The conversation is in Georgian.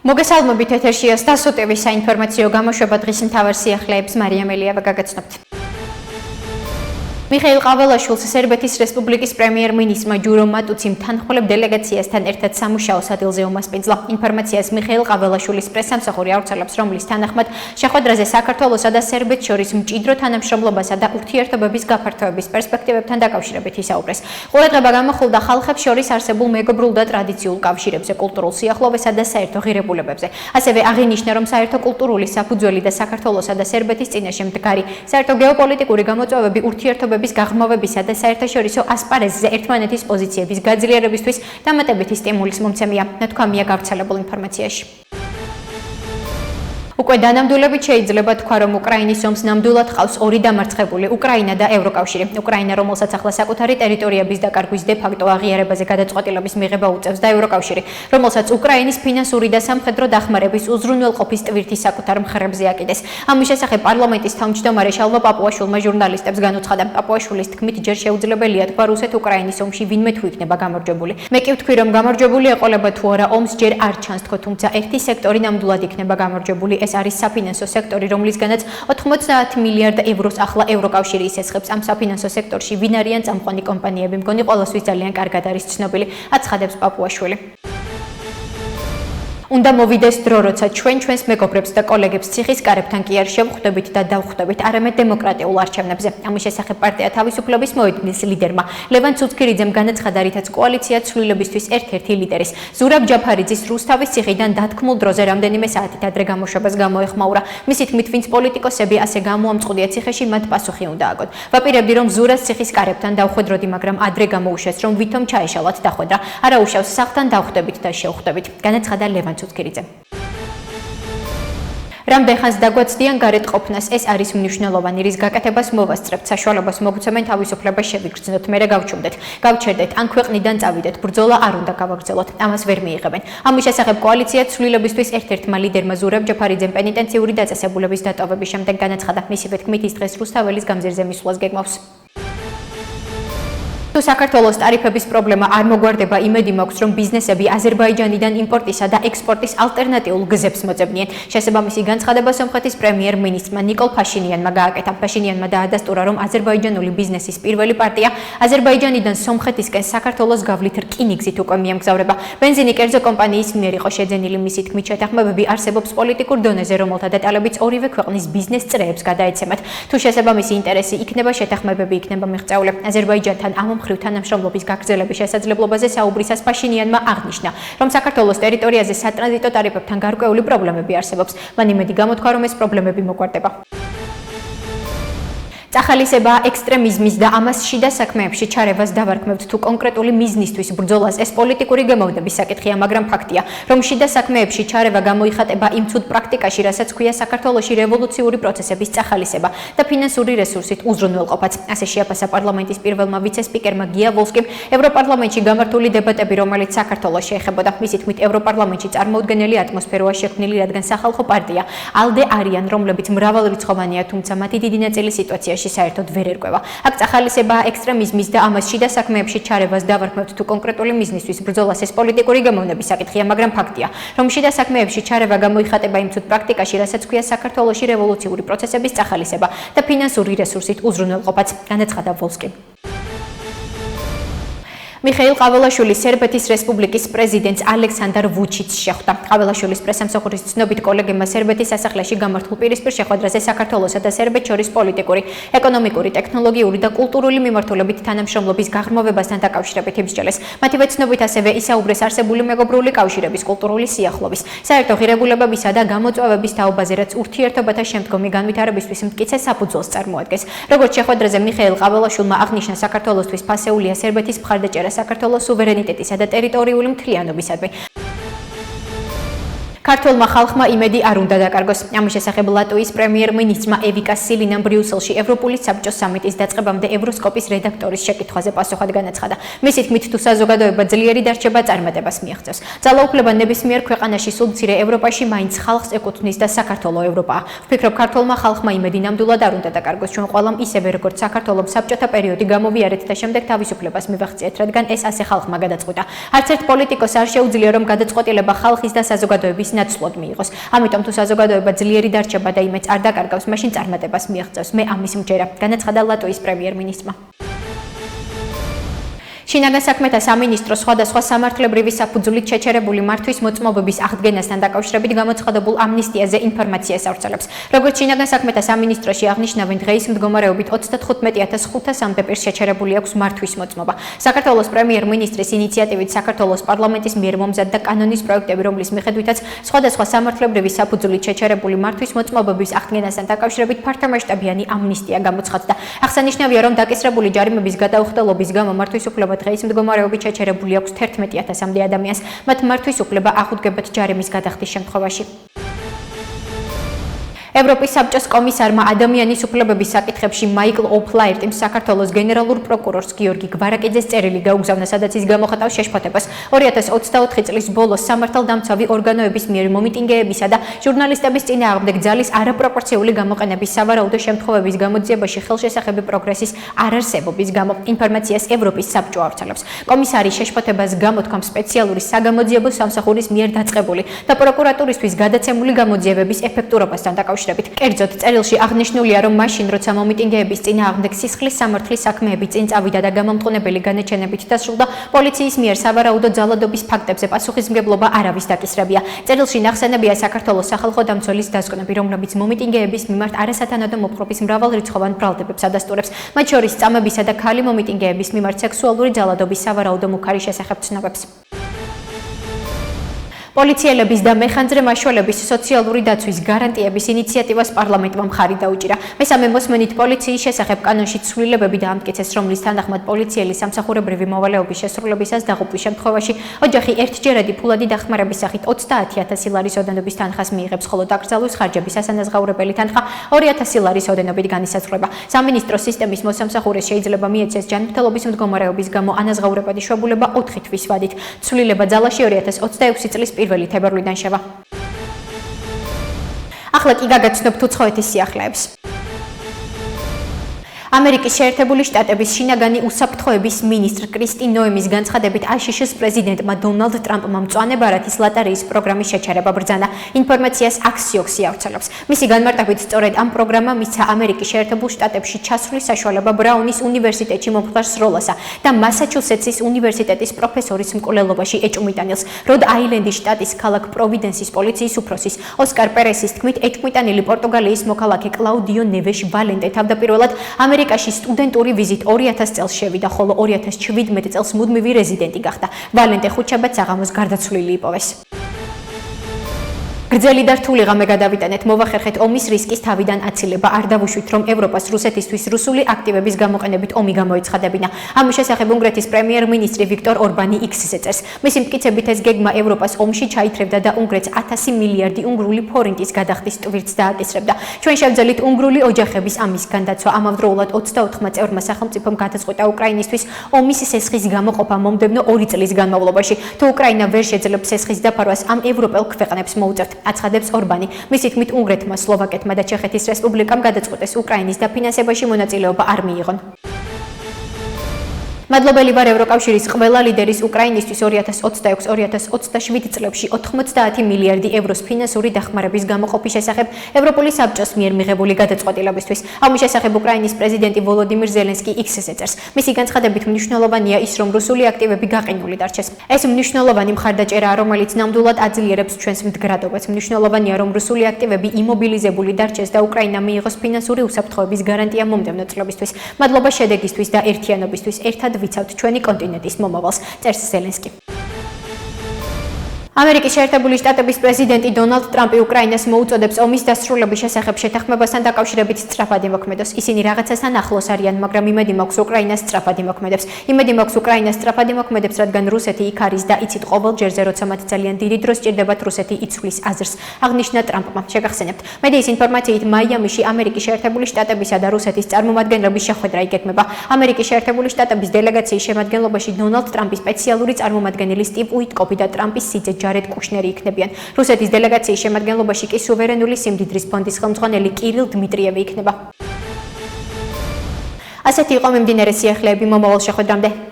მოგესალმებით ეთერშია სტასო ტევის საინფორმაციო გამოშვება დღის მთავარ სიახლეებს მარიამ ელიავა გაგაცნობთ. მიხეილ ყაველაშვილს სერბეთის რესპუბლიკის პრემიერ-მინისტრმა ჯურო მატუციმ თანხმოლებ დელეგაციასთან ერთად სამუშაო სადილზე უმასპინძლა. ინფორმაციას მიხეილ ყაველაშვილის პრესსამსახური ავრცელებს, რომლის თანახმად შეხვედრაზე საქართველოსა და სერბეთს შორის მჭიდრო თანამშრომლობასა და ურთიერთობების გაფართოების პერსპექტივებთან დაკავშირებით ისაუბრეს. ყურადღება გამოხილდა ხალხებს შორის არსებულ მეგობრულ და ტრადიციულ კავშირებზე, კულტურულ სიახლოვესა და საერთო ღირებულებებზე. ასევე აღინიშნა, რომ საერთო კულტურული საფუძველი და საქართველოსა და სერბეთის წინაშე მდგარი საერთო გეოპოლიტიკური გამოწვევები ურთიერთობების გაღრმავებისა და საერთაშორისო ასპარეზზე ერთმანეთის პოზიციების გაძლიერებისთვის დამატებითი სტიმულის მომცემია, ნათქვამია გავრცელებულ ინფორმაციაში. უკვე დანამდვილებით შეიძლება თქვა, რომ უკრაინის ომს ნამდვილად ჰყავს ორი დამარცხებული, უკრაინა და ევროკავშირი. უკრაინა, რომელსაც ახლა საკუთარი ტერიტორიების დაკარგვის დე-ფაქტო აღიარებაზე გადაწყვეტილების მიღება უწევს და ევროკავშირი, რომელსაც უკრაინის ფინანსური და სამხედრო დახმარების უზრუნველყოფის ტვირთი საკუთარ მხრებზე აკიდეს. ამის შესახებ პარლამენტის თავმჯდომარე შალვა პაპუაშვილმა ჟურნალისტებს განუცხადა. პაპუაშვილის თქმით, ჯერ შეუძლებელია თქვა, რუსეთ-უკრაინის ომში ვინმე თუ იქნება გამარჯვებული. მე კი ვთქვი, რომ გამარჯვებული ეყოლება თუ არა ომს ჯერ არ ჩანს თქო, თუმცა ერთი სექტორი ნამდვილად იქნება გამარჯვებული. ეს არის საფინანსო სექტორი, რომლისგანაც 90 მილიარდ ევროს ახლა ევროკავშირი ისესხებს. ამ საფინანსო სექტორში ვინ არიან წამყვანი კომპანიები, მგონი ყველასთვის ძალიან კარგად არის ცნობილი, აცხადებს პაპუაშვილი. უნდა მოვიდეს დრო, როცა ჩვენს მეგობრებს და კოლეგებს ციხის კარებთან კი არ შევხვდებით და დავხვდებით, არამედ დემოკრატიულ არჩევნებზე. ამის შესახებ პარტია თავისუფლების მოედნის ლიდერმა ლევან ცუცქირიძემ განაცხადა, რითაც კოალიცია ცვლილებისთვის ერთ-ერთი ლიდერის ზურაბ ჯაფარიძის რუსთავის ციხიდან დათქმულ დროზე რამდენიმე საათით ადრე გამოშვებას გამოეხმაურა. მისი თქმით, ვინც პოლიტიკოსები ასე გამოამწყუდია ციხეში, მათ პასუხი უნდა აგოთ. ვაპირებდი, რომ ზურას ციხის კარებთან დავხვედროდი, მაგრამ ადრე გამოუშვეს, რომ ვითომ ჩაეშალათ დახვედრა. არა უშავს, სახლთან დავხვდებით და შევხვდებით, განაცხადა ლევან ცუცქირიძე. რამდენხანს დაგვაცდიან გარეთ ყოფნას, ეს არის მნიშვნელოვანი, რის გაკეთებას მოვასწრებთ, საშუალებას მოგცემენ თავისუფლებას შევიგრძნოთ, მერე გავჩუმდეთ, გავჩერდეთ, ან ქვეყნიდან წავიდეთ, ბრძოლა არ უნდა გავაგრძელოთ, ამას ვერ მიიღებენ. ამის შესახებ კოალიცია ცვლილებისთვის ერთ-ერთმა ლიდერმა ზურაბ ჯაფარიძემ პენიტენციური დაწესებულების დატოვების შემდეგ განაცხადა, მისივე თქმით, ის დღეს რუსთაველის გამზირზე მისვლას გეგმავს. თუ საქართველოს ტარიფების პრობლემა არ მოგვარდება, იმედი მაქვს, რომ ბიზნესები აზერბაიჯანიდან იმპორტისა და ექსპორტის ალტერნატიულ გზებს მოძებნიან. შესაბამისი განცხადება სომხეთის პრემიერ-მინისტრმა ნიკოლ ფაშინიანმა გააკეთა. ფაშინიანმა დაადასტურა, რომ აზერბაიჯანული ბიზნესის პირველი პარტია აზერბაიჯანიდან სომხეთისკენ საქართველოს გავლით რკინიგზით უკვე მიემგზავრება. ბენზინი კერძო კომპანიის მიერ იყო შეძენილი. მისი თქმით, შეთანხმებები არსებობს პოლიტიკურ დონეზე, რომელთა დეტალებიც ორივე ქვეყნის ბიზნეს წრეებს გადაეცემათ. თუ შესაბამისი ინტერესი იქნება, შეთანხმებები იქნება მიღწეული. აზერბაიჯანთან ამ თანამშრომლობის გაგრძელების შესაძლებლობაზე საუბრისას ფაშინიანმა აღნიშნა, რომ საქართველოს ტერიტორიაზე სატრანზიტო ტარიფებთან გარკვეული პრობლემები არსებობს. მან იმედი გამოთქვა, რომ ეს პრობლემები მოგვარდება. წახალისება ექსტრემიზმის და ამას შიდა საქმეებში ჩარევას დავარქმევთ, თუ კონკრეტული მიზნისთვის ბრძოლას, ეს პოლიტიკური გემოვნების საკითხია, მაგრამ ფაქტია, რომ შიდა საქმეებში ჩარევა გამოიხატება იმ ცუდ პრაქტიკაში, რასაც ქვია საქართველოში რევოლუციური პროცესების წახალისება და ფინანსური რესურსით უზრუნველყოფაც. ასე შეაფასა პარლამენტის პირველმა ვიცე-სპიკერმა გია ვოლსკიმ ევროპარლამენტში გამართული დებატები, რომელიც საქართველოს შეეხებოდა. მისი თქმით, ევროპარლამენტში წარმოუდგენელი ატმოსფეროა შექმნილი, რადგან სახალხო პარტია ალდე არიან, რომლებიც მრავალრიცხოვანია, თუმცა მათი დიდი ნაწილი სიტუაციაში საერთოდ ვერ ერკვევა. აქ წახალისება ექსტრემიზმის და ამას შიდა საქმეებში ჩარევას დავარქმევთ, თუ კონკრეტული მიზნისთვის ბრძოლას, ეს პოლიტიკური გემოვნების საკითხია, მაგრამ ფაქტია, რომ შიდა საქმეებში ჩარევა გამოიხატება იმ ცუდ პრაქტიკაში, რასაც ქვია საქართველოში რევოლუციური პროცესების წახალისება და ფინანსური რესურსით უზრუნველყოფაც, განაცხადა ვოლსკიმ. მიხეილ ყაველაშვილი სერბეთის რესპუბლიკის პრეზიდენტს ალექსანდრ ვუჩიცს შეხვდა. ყაველაშვილის პრესამსახურის ცნობით, კოლეგებმა სერბეთის სასახლეში გამართულ პირისპირ შეხვედრაზე საქართველოსა და სერბეთს შორის პოლიტიკური, ეკონომიკური, ტექნოლოგიური და კულტურული მიმართულებით თანამშრომლობის გაღრმავებასთან დაკავშირებით იბრძოლეს. მათივე ცნობით ასევე ისაუბრეს არსებული მეგობრული კავშირების, კულტურული სიახლოვის, საერთო ღირებულებებისა და გამოწვევების თაობაზე, რაც ურთიერთობათა შემდგომი განვითარებისთვის მტკიცე საფუძველს წარმოადგენს. როგორც შეხვედრაზე მიხეილ ყაველაშვილმა აღნიშნა, საქართველოსთვის ფასეულია სერბეთის მხარდაჭერა საქართველოს სუვერენიტეტისა და ტერიტორიული მთლიანობისადმი. ქართველმა ხალხმა იმედი არ უნდა დაკარგოს. ამის შესახებ ლატვიის პრემიერ-მინისტრმა ევიკა სილინამ ბრიუსელში ევროპული საბჭოს სამიტის დაწყებამდე ევროსკოპის რედაქტორის შეკითხვაზე პასუხად განაცხადა. მისი თქმით, თუ საზოგადოება ძლიერი დარჩება, წარმატებას მიაღწევს. ძალაუფლება ნებისმიერ ქვეყანაში სულ მცირე ევროპაში მაინც ხალხს ეკუთვნის და საქართველო ევროპაა. ვფიქრობ, ქართველმა ხალხმა იმედი ნამდვილად არ უნდა დაკარგოს. ჩვენ ყველამ ისევე როგორც საქართველოს საბჭოთა პერიოდი გამოვიარეთ და შემდეგ თავისუფლებას მივაღწიეთ, რადგან ეს ასე ხალხმა გადაწყვიტა. არც ერთ პოლიტიკოს არ შეუძლია, რომ გადაწყვეტილება ხალხის და საზოგადოების ნაცვლად მიიღოს. ამიტომ თუ საზოგადოება ძლიერი დარჩება და იმედს არ დაკარგავს, მაშინ წარმატებას მიაღწევს. მე ამის მჯერა, განაცხადა ლატვიის პრემიერ-მინისტრმა. შინაგან საქმეთა სამინისტრო სხვადასხვა სამართლებრივი საფუძვლით შეჩერებული მართვის მოწმობების აღდგენასთან დაკავშირებით გამოცხადებულ ამნისტიაზე ინფორმაციას ავრცელებს. როგორც შინაგან საქმეთა სამინისტროში აღნიშნავენ, დღეის მდგომარეობით 35500 პირს შეჩერებული აქვს მართვის მოწმობა. საქართველოს პრემიერ-მინისტრის ინიციატივით საქართველოს პარლამენტის მიერ მომზადდა კანონის პროექტები, რომლის მიხედვითაც სხვადასხვა სამართლებრივი საფუძვლით შეჩერებული მართვის მოწმობების აღდგენასთან დაკავშირებით ფართომასშტაბიანი ამნისტია გამოცხადდა. აღსანიშნავია, რომ დაკისრებული ჯარიმების გადაუხდელობის გამო მართვის უფლება დღეის მდგომარეობით შეჩერებული აქვს 11000-მდე ადამიანს, მათ მართვის უფლება აღუდგებათ ჯარიმის გადახდის შემთხვევაში. ევროპის საბჭოს კომისარმა ადამიანის უფლებების საკითხებში მაიკლ ოფლაერტიმ საქართველოს გენერალურ პროკურორს გიორგი გვარაკიძეს წერილი გაუგზავნა, სადაც ის გამოხატავს შეშფოთებას 2024 წლის ბოლოს სამართალდამცავი ორგანოების მიერ მომიტინგეებისა და ჟურნალისტების წინააღმდეგ ძალის არაპროპორციული გამოყენების სავარაუდო შემთხვევების გამოძიებაში ხელშესახები პროგრესის არარსებობის გამო. ინფორმაციას ევროპის საბჭო ავრცელებს. კომისარი შეშფოთებას გამოთქვამ სპეციალური საგამოძიებო სამსახურის მიერ დაწყებული და პროკურატურისთვის გადაცემული გამოძიებების ეფექტურობასთან დაკავშირებით. კერძოდ, წერილში აღნიშნულია, რომ მაშინ, როცა მომიტინგეების წინააღმდეგ სისხლის სამართლის საქმეები წინ წავიდა და გამომტყუნებელი განაჩენებით დასრულდა, პოლიციის მიერ სავარაუდო ძალადობის ფაქტებზე პასუხისმგებლობა არავის დაკისრებია. წერილში ნახსენებია საქართველოს სახალხო დამცველის დასკვნები, რომლებიც მომიტინგეების მიმართ არასათანადო მოპყრობის მრავალრიცხოვან ბრალდებებს ადასტურებს, მათ შორის წამებისა და ქალი მომიტინგეების მიმართ სექსუალური ძალადობის სავარაუდო მუქარი შესახებ ცნობებს. პოლიციელების და მეხანძრე მაშველების სოციალური დაცვის გარანტიების ინიციატივას პარლამენტმა მხარი დაუჭირა. მესამე მოსმენით პოლიციის შესახებ კანონში ცვლილებები დაამტკიცეს, რომლის თანახმად პოლიციელი სამსახურებრივი მოვალეობის შესრულებისას დაღუპვის შემთხვევაში ოჯახი ერთჯერადი ფულადი დახმარების სახით 30000 ლარის ოდენობის თანხას მიიღებს, ხოლო დაკრძალვის ხარჯების ასანაზღაურებელი თანხა 2000 ლარის ოდენობით განისაზღვრება. სამინისტრო სისტემის მოსამსახურეს შეიძლება მიეცეს ჯანმრთელობის მდგომარეობის გამო ანაზღაურებადი შვებულება 4 თვის ვადით. ცვლილება ძალაში 2026 წლის 1 თებერვლიდან შევა. ახლა კი გაგაცნობთ უცხოეთის სიახლეებს. ამერიკის შეერთებული შტატების შინაგანი უსაფრთხოების მინისტრ კრისტი ნოემის განცხადებით აშშ-ის პრეზიდენტმა დონალდ ტრამპმა მწვანე ბარათის ლატარეის პროგრამის შეჩერება ბრძანა. ინფორმაციას Axios-ი ავრცელებს. მისი განმარტებით, სწორედ ამ პროგრამამ მისცა ამერიკის შეერთებულ შტატებში ჩასვლის საშუალება ბრაუნის უნივერსიტეტში მომხდარ სროლასა და მასაჩუსეტსის უნივერსიტეტის პროფესორის მკვლელობაში ეჭვმიტანილს. როდ-აილენდის შტატის ქალაქ პროვიდენსის პოლიციის უფროსის ოსკარ პერესის თქმით, ეჭვმიტანილი პორტუგალიის მოქალაქე კლაუდიო ნევეშ ვალენტე თავდაპირველად ამერიკაში სტუდენტური ვიზით 2000 წელს შევიდა, ხოლო 2017 წელს მუდმივი რეზიდენტი გახდა. ვალენტე ხუთშაბათ საღამოს გარდაცვლილი იპოვეს. გრძელი და რთული ღამე გადავიტანეთ, მოვახერხეთ ომის რისკის თავიდან აცილება, არ დავუშვით, რომ ევროპას რუსეთისთვის რუსული აქტივების გამოყენებით ომი გამოეცხადებინა. ამის შესახებ უნგრეთის პრემიერ-მინისტრი ვიქტორ ორბანი X-ზე წერს. მისი მტკიცებით ეს გეგმა ევროპას ომში ჩაითრევდა და უნგრეთს 1000 მილიარდი უნგრული ფორინტის გადახდის ტვირთს დააკისრებდა. ჩვენ შევძელით უნგრული ოჯახების ამის განდაცვა. ამავდროულად 24 წევრმა სახელმწიფომ გადაწყვიტა უკრაინისთვის ომის სესხის გამოყოფა მომდევნო 2 წლის განმავლობაში. თუ უკრაინა ვერ შეძლებს სესხის დაფარვას, ამ ევროპელ ქვეყნებს მოუწევთ. აცხადებს ორბანი. მისი თქმით, უნგრეთმა, სლოვაკეთმა და ჩეხეთის რესპუბლიკამ გადაწყვიტეს უკრაინის დაფინანსებაში მონაწილეობა არ მიიღონ. მადლობელი ვარ ევროკავშირის ყველა ლიდერის უკრაინისთვის 2026-2027 წლებში 90 მილიარდი ევროს ფინანსური დახმარების გამოყოფის შესახებ ევროპული საბჭოს მიერ მიღებული გადაწყვეტილებისთვის. ამის შესახებ უკრაინის პრეზიდენტი ვოლოდიმირ ზელენსკი X-ზე წერს. მისი განცხადებით მნიშვნელოვანია ის, რომ რუსული აქტივები გაყინული დარჩეს. ეს მნიშვნელოვანი მხარდაჭერაა, რომელიც ნამდვილად აძლიერებს ჩვენს მდგრადობას. მნიშვნელოვანია, რომ რუსული აქტივები იმობილიზებული დარჩეს და უკრაინა მიიღოს ფინანსური უსაფრთხოების გარანტია მომდევნო წლებისთვის. მადლობა შედეგისთვის და ერთიანობისთვის. ერთად ვიცავთ ჩვენი კონტინენტის მომავალს, წერს ზელენსკი. ამერიკის შეერთებული შტატების პრეზიდენტი დონალდ ტრამპი უკრაინას მოუწოდებს ომის დასრულების შესახებ შეთანხმებასთან დაკავშირებით სწრაფად იმოქმედოს. ისინი რაღაცასთან ახლოს არიან, მაგრამ იმედი მაქვს უკრაინას სწრაფად იმოქმედებს. იმედი მაქვს უკრაინას სწრაფად იმოქმედებს, რადგან რუსეთი იქ არის და იცით ყოველ ჯერზე, როცა მათ ძალიან დიდი დრო სჭირდებათ, რუსეთი იცვლის აზრს, აღნიშნა ტრამპმა. შეგახსენებთ, მედიის ინფორმაციით მაიამიში ამერიკის შეერთებული შტატებისა და რუსეთის წარმომადგენლების შეხვედრა იგეგმება. ამერიკის შეერთებული შტატების დელეგაციის შემადგენლობაში დონალდ ტრამპის სპეციალური წარმომადგენელი სტივ უიტკოფი და ტრამპის სიძე ჯარედ კუშნერი იქნებიან. რუსეთის დელეგაციის შემადგენლობაში კი სუვერენული სიმდიდრის ფონდის ხელმძღვანელი კირილ დმიტრიევი იქნება. ასეთი იყო მიმდინარე სიახლეები მომავალ შეხვედრამდე.